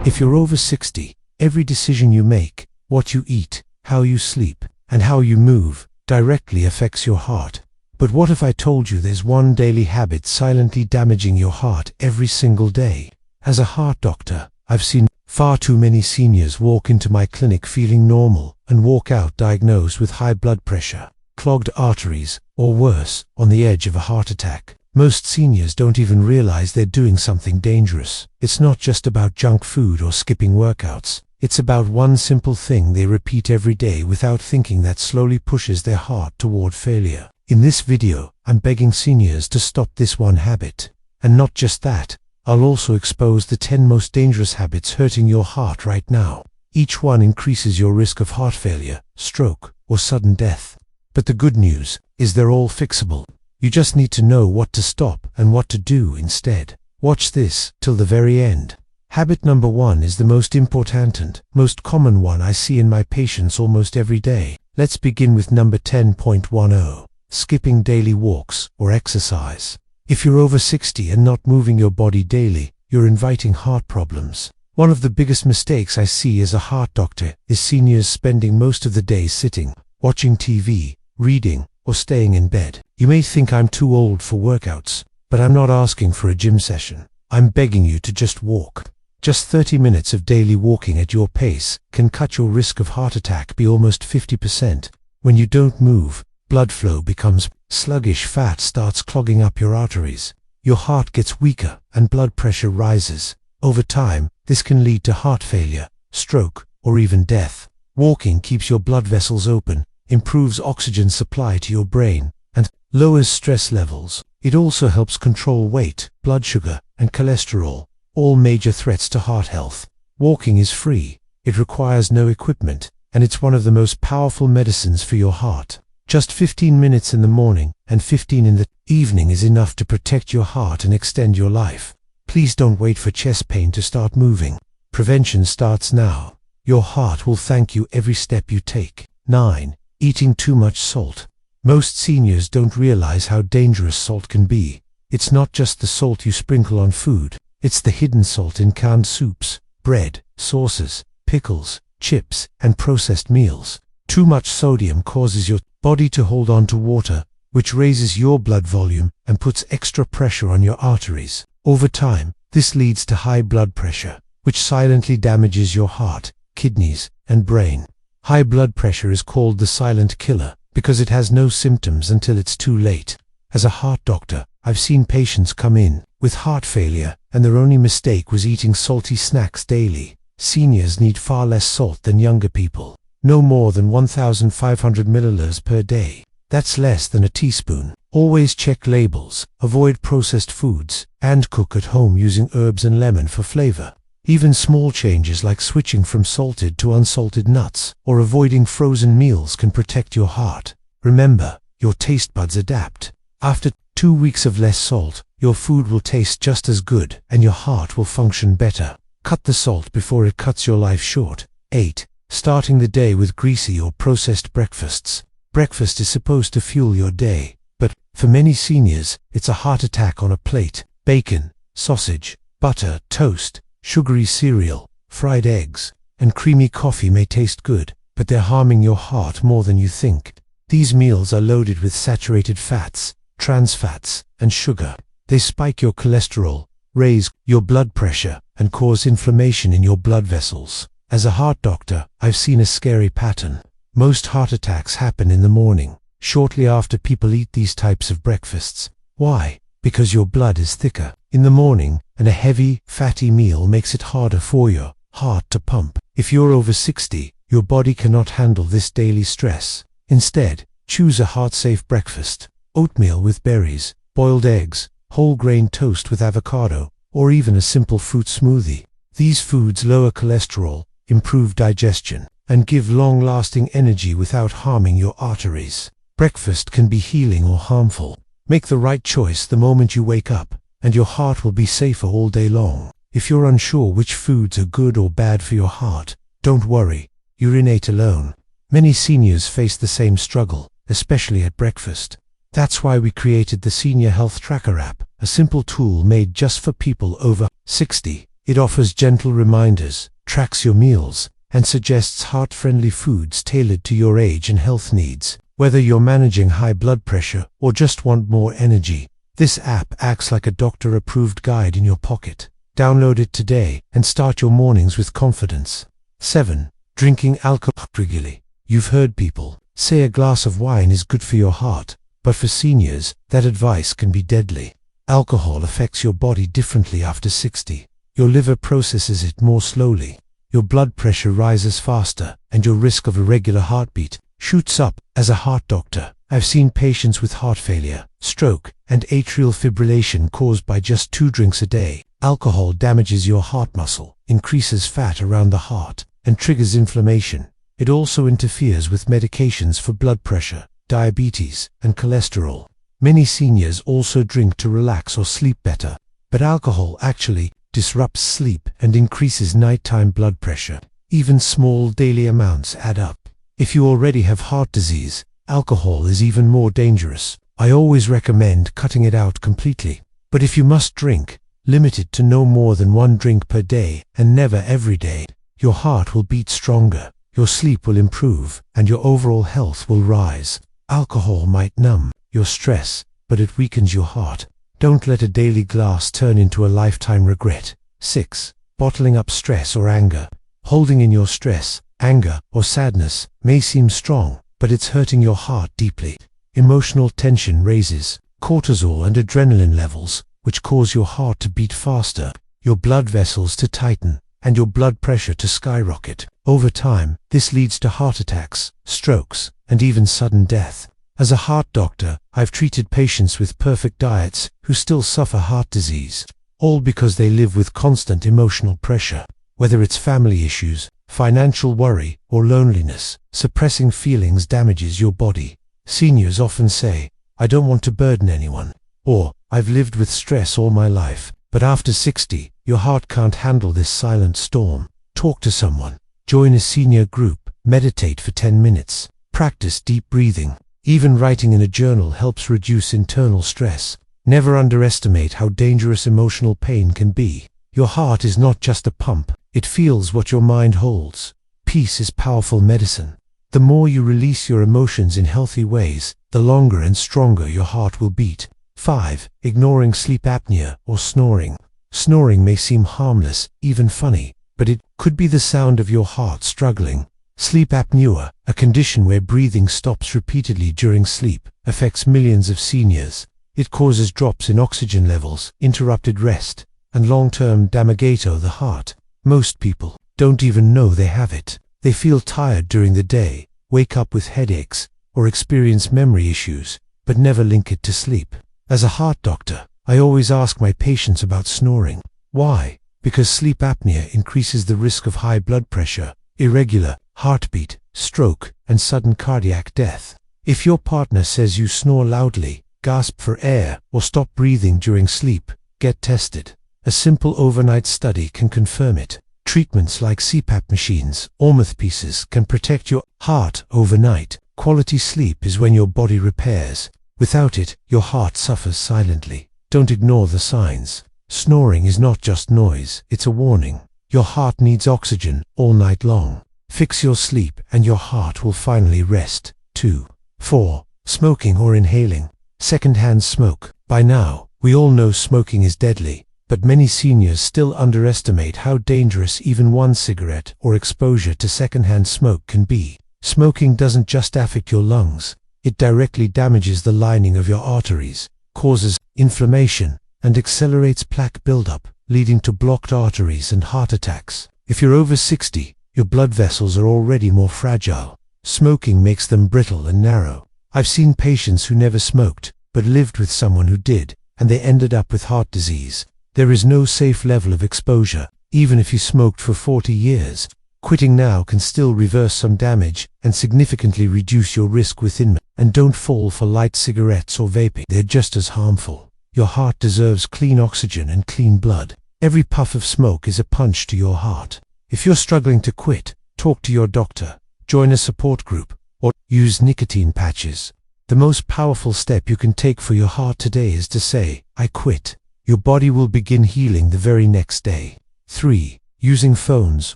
If you're over 60, every decision you make, what you eat, how you sleep, and how you move, directly affects your heart. But what if I told you there's one daily habit silently damaging your heart every single day? As a heart doctor, I've seen far too many seniors walk into my clinic feeling normal and walk out diagnosed with high blood pressure, clogged arteries, or worse, on the edge of a heart attack. Most seniors don't even realize they're doing something dangerous. It's not just about junk food or skipping workouts. It's about one simple thing they repeat every day without thinking that slowly pushes their heart toward failure. In this video, I'm begging seniors to stop this one habit. And not just that, I'll also expose the 10 most dangerous habits hurting your heart right now. Each one increases your risk of heart failure, stroke, or sudden death. But the good news is they're all fixable. You just need to know what to stop and what to do instead. Watch this till the very end. Habit number 1 is the most important and most common one I see in my patients almost every day. Let's begin with number 10.10. Skipping daily walks or exercise. If you're over 60 and not moving your body daily, you're inviting heart problems. One of the biggest mistakes I see as a heart doctor is seniors spending most of the day sitting, watching TV, reading, or staying in bed. You may think I'm too old for workouts, but I'm not asking for a gym session. I'm begging you to just walk. Just 30 minutes of daily walking at your pace can cut your risk of heart attack by almost 50%. When you don't move, blood flow becomes sluggish, fat starts clogging up your arteries. Your heart gets weaker and blood pressure rises. Over time, this can lead to heart failure, stroke, or even death. Walking keeps your blood vessels open, improves oxygen supply to your brain, and lowers stress levels. It also helps control weight, blood sugar, and cholesterol, all major threats to heart health. Walking is free, it requires no equipment, and it's one of the most powerful medicines for your heart. Just 15 minutes in the morning and 15 in the evening is enough to protect your heart and extend your life. Please don't wait for chest pain to start moving. Prevention starts now. Your heart will thank you every step you take. 9. Eating too much salt. Most seniors don't realize how dangerous salt can be. It's not just the salt you sprinkle on food. It's the hidden salt in canned soups, bread, sauces, pickles, chips, and processed meals. Too much sodium causes your body to hold on to water, which raises your blood volume and puts extra pressure on your arteries. Over time, this leads to high blood pressure, which silently damages your heart, kidneys, and brain. High blood pressure is called the silent killer because it has no symptoms until it's too late. As a heart doctor, I've seen patients come in with heart failure and their only mistake was eating salty snacks daily. Seniors need far less salt than younger people. No more than 1,500 milliliters per day. That's less than a teaspoon. Always check labels, avoid processed foods, and cook at home using herbs and lemon for flavor. Even small changes like switching from salted to unsalted nuts or avoiding frozen meals can protect your heart. Remember, your taste buds adapt. After 2 weeks of less salt, your food will taste just as good and your heart will function better. Cut the salt before it cuts your life short. 8. Starting the day with greasy or processed breakfasts. Breakfast is supposed to fuel your day, but for many seniors, it's a heart attack on a plate. Bacon, sausage, butter, toast, sugary cereal, fried eggs, and creamy coffee may taste good, but they're harming your heart more than you think. These meals are loaded with saturated fats, trans fats, and sugar. They spike your cholesterol, raise your blood pressure, and cause inflammation in your blood vessels. As a heart doctor, I've seen a scary pattern. Most heart attacks happen in the morning, shortly after people eat these types of breakfasts. Why? Because your blood is thicker in the morning, and a heavy, fatty meal makes it harder for your heart to pump. If you're over 60, your body cannot handle this daily stress. Instead, choose a heart-safe breakfast. Oatmeal with berries, boiled eggs, whole grain toast with avocado, or even a simple fruit smoothie. These foods lower cholesterol, improve digestion, and give long-lasting energy without harming your arteries. Breakfast can be healing or harmful. Make the right choice the moment you wake up, and your heart will be safer all day long. If you're unsure which foods are good or bad for your heart, don't worry, you're not alone. Many seniors face the same struggle, especially at breakfast. That's why we created the Senior Health Tracker app, a simple tool made just for people over 60. It offers gentle reminders, tracks your meals, and suggests heart-friendly foods tailored to your age and health needs. Whether you're managing high blood pressure or just want more energy, this app acts like a doctor-approved guide in your pocket. Download it today and start your mornings with confidence. 7. Drinking alcohol regularly. You've heard people say a glass of wine is good for your heart, but for seniors, that advice can be deadly. Alcohol affects your body differently after 60. Your liver processes it more slowly. Your blood pressure rises faster, and your risk of irregular heartbeat shoots up. As a heart doctor, I've seen patients with heart failure, stroke, and atrial fibrillation caused by just 2 drinks a day. Alcohol damages your heart muscle, increases fat around the heart, and triggers inflammation. It also interferes with medications for blood pressure, diabetes, and cholesterol. Many seniors also drink to relax or sleep better, but alcohol actually disrupts sleep and increases nighttime blood pressure. Even small daily amounts add up. If you already have heart disease, alcohol is even more dangerous. I always recommend cutting it out completely. But if you must drink, limit it to no more than 1 drink per day and never every day. Your heart will beat stronger, your sleep will improve, and your overall health will rise. Alcohol might numb your stress, but it weakens your heart. Don't let a daily glass turn into a lifetime regret. 6. Bottling up stress or anger. Holding in your stress, anger, or sadness may seem strong, but it's hurting your heart deeply. Emotional tension raises cortisol and adrenaline levels, which cause your heart to beat faster, your blood vessels to tighten, and your blood pressure to skyrocket. Over time, this leads to heart attacks, strokes, and even sudden death. As a heart doctor, I've treated patients with perfect diets who still suffer heart disease, all because they live with constant emotional pressure. Whether it's family issues, financial worry, or loneliness, suppressing feelings damages your body. Seniors often say, "I don't want to burden anyone," or "I've lived with stress all my life." But after 60, your heart can't handle this silent storm. Talk to someone. Join a senior group. Meditate for 10 minutes. Practice deep breathing. Even writing in a journal helps reduce internal stress. Never underestimate how dangerous emotional pain can be. Your heart is not just a pump. It feels what your mind holds. Peace is powerful medicine. The more you release your emotions in healthy ways, the longer and stronger your heart will beat. 5. Ignoring sleep apnea or snoring. Snoring may seem harmless, even funny, but it could be the sound of your heart struggling. Sleep apnea, a condition where breathing stops repeatedly during sleep, affects millions of seniors. It causes drops in oxygen levels, interrupted rest, and long-term damage to the heart. Most people don't even know they have it. They feel tired during the day, wake up with headaches, or experience memory issues, but never link it to sleep. As a heart doctor, I always ask my patients about snoring. Why? Because sleep apnea increases the risk of high blood pressure, irregular heartbeat, stroke, and sudden cardiac death. If your partner says you snore loudly, gasp for air, or stop breathing during sleep, get tested. A simple overnight study can confirm it. Treatments like CPAP machines or mouthpieces can protect your heart overnight. Quality sleep is when your body repairs. Without it, your heart suffers silently. Don't ignore the signs. Snoring is not just noise, it's a warning. Your heart needs oxygen all night long. Fix your sleep and your heart will finally rest. 2. 4. Smoking or inhaling. Secondhand smoke. By now, we all know smoking is deadly, but many seniors still underestimate how dangerous even one cigarette or exposure to secondhand smoke can be. Smoking doesn't just affect your lungs, it directly damages the lining of your arteries, causes inflammation, and accelerates plaque buildup, leading to blocked arteries and heart attacks. If you're over 60, your blood vessels are already more fragile. Smoking makes them brittle and narrow. I've seen patients who never smoked, but lived with someone who did, and they ended up with heart disease. There is no safe level of exposure, even if you smoked for 40 years. Quitting now can still reverse some damage and significantly reduce your risk within. And don't fall for light cigarettes or vaping. They're just as harmful. Your heart deserves clean oxygen and clean blood. Every puff of smoke is a punch to your heart. If you're struggling to quit, talk to your doctor, join a support group, or use nicotine patches. The most powerful step you can take for your heart today is to say, "I quit." Your body will begin healing the very next day. 3. Using phones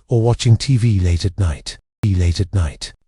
or watching TV late at night.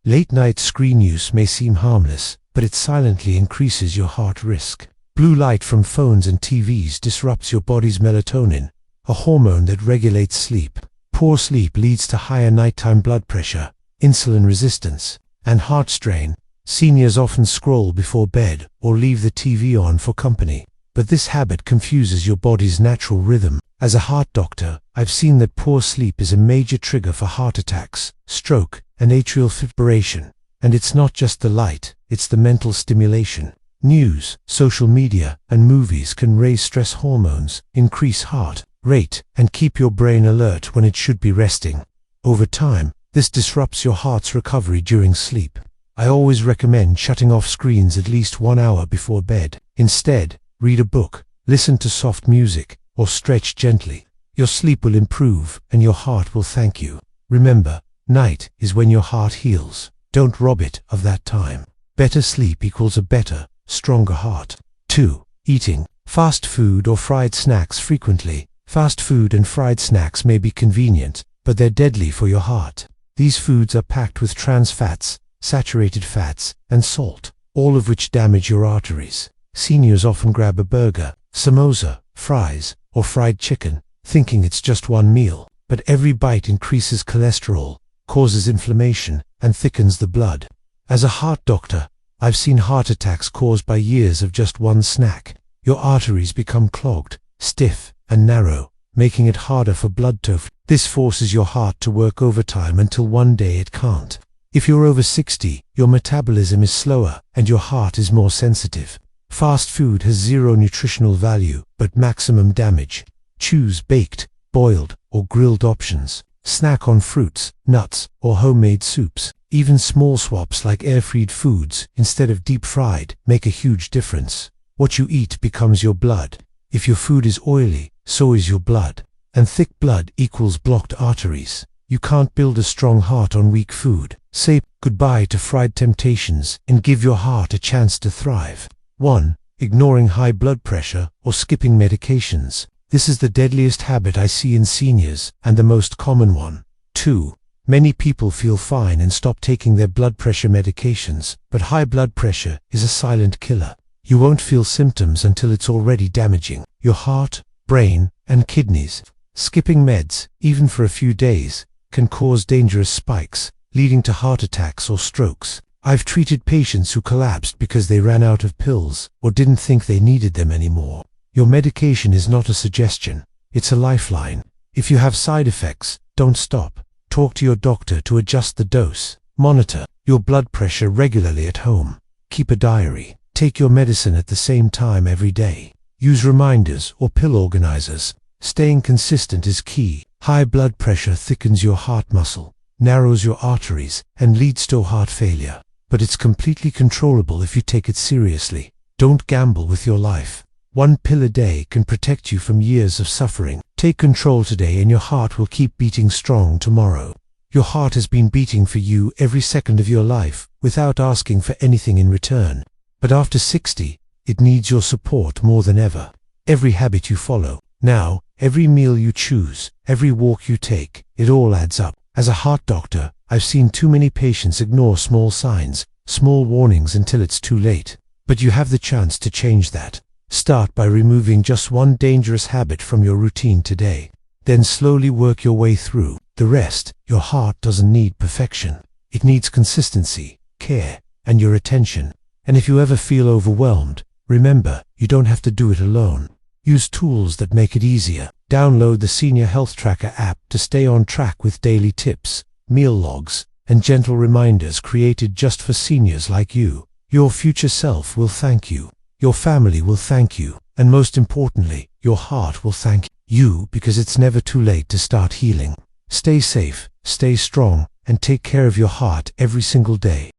Late night screen use may seem harmless, but it silently increases your heart risk. Blue light from phones and TVs disrupts your body's melatonin, a hormone that regulates sleep. Poor sleep leads to higher nighttime blood pressure, insulin resistance, and heart strain. Seniors often scroll before bed or leave the TV on for company, but this habit confuses your body's natural rhythm. As a heart doctor, I've seen that poor sleep is a major trigger for heart attacks, stroke, and atrial fibrillation. And it's not just the light, it's the mental stimulation. News, social media, and movies can raise stress hormones, increase heart rate, and keep your brain alert when it should be resting. Over time, this disrupts your heart's recovery during sleep. I always recommend shutting off screens at least 1 hour before bed. Instead, read a book, listen to soft music, or stretch gently. Your sleep will improve, and your heart will thank you. Remember, night is when your heart heals. Don't rob it of that time. Better sleep equals a better, stronger heart. 2. Eating fast food or fried snacks frequently. Fast food and fried snacks may be convenient, but they're deadly for your heart. These foods are packed with trans fats, saturated fats, and salt, all of which damage your arteries. Seniors often grab a burger, samosa, fries, or fried chicken, thinking it's just one meal. But every bite increases cholesterol, causes inflammation, and thickens the blood. As a heart doctor, I've seen heart attacks caused by years of just one snack. Your arteries become clogged, stiff, and narrow, making it harder for blood to flow. This forces your heart to work overtime until one day it can't. If you're over 60, your metabolism is slower, and your heart is more sensitive. Fast food has zero nutritional value, but maximum damage. Choose baked, boiled, or grilled options. Snack on fruits, nuts, or homemade soups. Even small swaps like air-fried foods, instead of deep-fried, make a huge difference. What you eat becomes your blood. If your food is oily, so is your blood. And thick blood equals blocked arteries. You can't build a strong heart on weak food. Say goodbye to fried temptations and give your heart a chance to thrive. 1. Ignoring high blood pressure or skipping medications. This is the deadliest habit I see in seniors, and the most common one. 2. Many people feel fine and stop taking their blood pressure medications, but high blood pressure is a silent killer. You won't feel symptoms until it's already damaging your heart, brain, and kidneys. Skipping meds, even for a few days, can cause dangerous spikes, leading to heart attacks or strokes. I've treated patients who collapsed because they ran out of pills or didn't think they needed them anymore. Your medication is not a suggestion, it's a lifeline. If you have side effects, don't stop. Talk to your doctor to adjust the dose. Monitor your blood pressure regularly at home. Keep a diary. Take your medicine at the same time every day. Use reminders or pill organizers. Staying consistent is key. High blood pressure thickens your heart muscle, narrows your arteries, and leads to heart failure. But it's completely controllable if you take it seriously. Don't gamble with your life. 1 pill a day can protect you from years of suffering. Take control today and your heart will keep beating strong tomorrow. Your heart has been beating for you every second of your life without asking for anything in return. But after 60, it needs your support more than ever. Every habit you follow, now, every meal you choose, every walk you take, it all adds up. As a heart doctor, I've seen too many patients ignore small signs, small warnings until it's too late. But you have the chance to change that. Start by removing just one dangerous habit from your routine today. Then slowly work your way through the rest. Your heart doesn't need perfection. It needs consistency, care, and your attention. And if you ever feel overwhelmed, remember, you don't have to do it alone. Use tools that make it easier. Download the Senior Health Tracker app to stay on track with daily tips, meal logs, and gentle reminders created just for seniors like you. Your future self will thank you. Your family will thank you. And most importantly, your heart will thank you, because it's never too late to start healing. Stay safe, stay strong, and take care of your heart every single day.